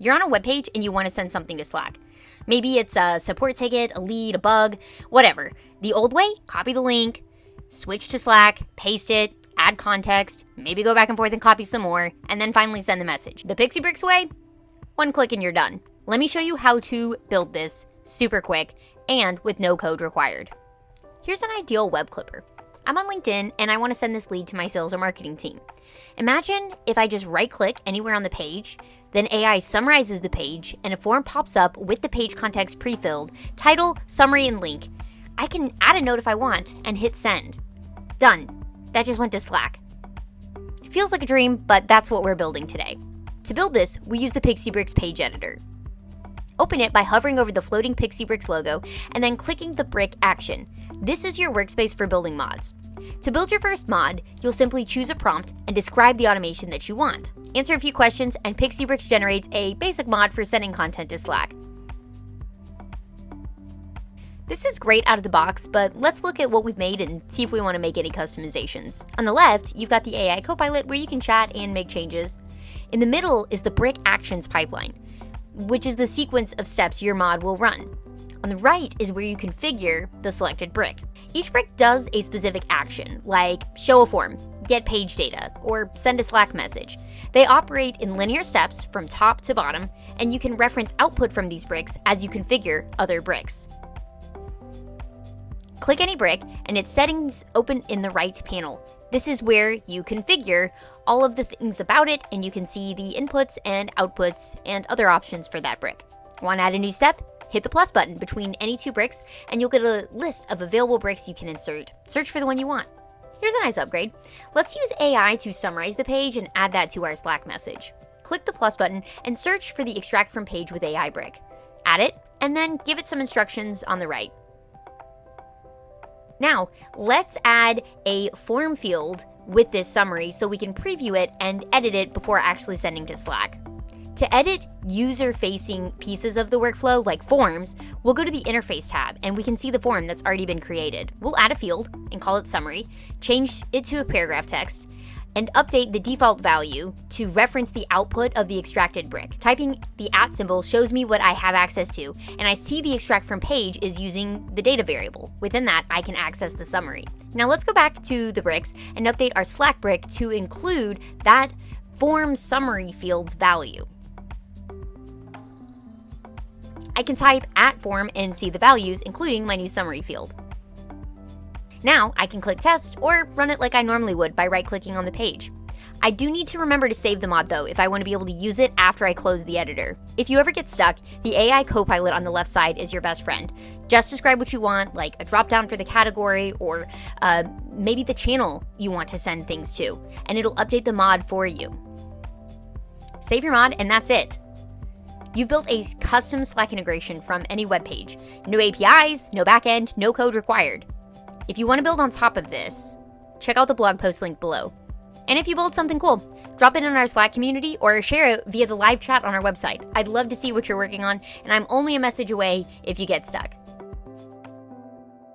You're on a web page and you want to send something to Slack. Maybe it's a support ticket, a lead, a bug, whatever. The old way, copy the link, switch to Slack, paste it, add context, maybe go back and forth and copy some more, and then finally send the message. The Pixibricks way, one click and you're done. Let me show you how to build this super quick and with no code required. Here's an ideal web clipper. I'm on LinkedIn and I want to send this lead to my sales or marketing team. Imagine if I just right click anywhere on the page, then AI summarizes the page and a form pops up with the page context pre-filled, title, summary, and link. I can add a note if I want and hit send. Done. That just went to Slack. It feels like a dream, but that's what we're building today. To build this, we use the Pixibricks page editor. Open it by hovering over the floating Pixibricks logo and then clicking the brick action. This is your workspace for building mods. To build your first mod, you'll simply choose a prompt and describe the automation that you want. Answer a few questions and Pixibricks generates a basic mod for sending content to Slack. This is great out of the box, but let's look at what we've made and see if we want to make any customizations. On the left, you've got the AI Copilot where you can chat and make changes. In the middle is the brick actions pipeline, which is the sequence of steps your mod will run. On the right is where you configure the selected brick. Each brick does a specific action, like show a form, get page data, or send a Slack message. They operate in linear steps from top to bottom, and you can reference output from these bricks as you configure other bricks. Click any brick, and its settings open in the right panel. This is where you configure all of the things about it, and you can see the inputs and outputs and other options for that brick. Want to add a new step? Hit the plus button between any two bricks and you'll get a list of available bricks you can insert. Search for the one you want. Here's a nice upgrade. Let's use AI to summarize the page and add that to our Slack message. Click the plus button and search for the extract from page with AI brick. Add it and then give it some instructions on the right. Now, let's add a form field with this summary so we can preview it and edit it before actually sending to Slack. To edit user-facing pieces of the workflow, like forms, we'll go to the Interface tab and we can see the form that's already been created. We'll add a field and call it Summary, change it to a paragraph text, and update the default value to reference the output of the extracted brick. Typing the @ symbol shows me what I have access to, and I see the extract from page is using the data variable. Within that, I can access the summary. Now let's go back to the bricks and update our Slack brick to include that form summary field's value. I can type @form and see the values, including my new summary field. Now I can click test or run it like I normally would by right-clicking on the page. I do need to remember to save the mod though if I want to be able to use it after I close the editor. If you ever get stuck, the AI Copilot on the left side is your best friend. Just describe what you want, like a drop-down for the category or maybe the channel you want to send things to, and it'll update the mod for you. Save your mod and that's it. You've built a custom Slack integration from any web page. No APIs, no backend, no code required. If you want to build on top of this, check out the blog post link below. And if you build something cool, drop it in our Slack community or share it via the live chat on our website. I'd love to see what you're working on, and I'm only a message away if you get stuck.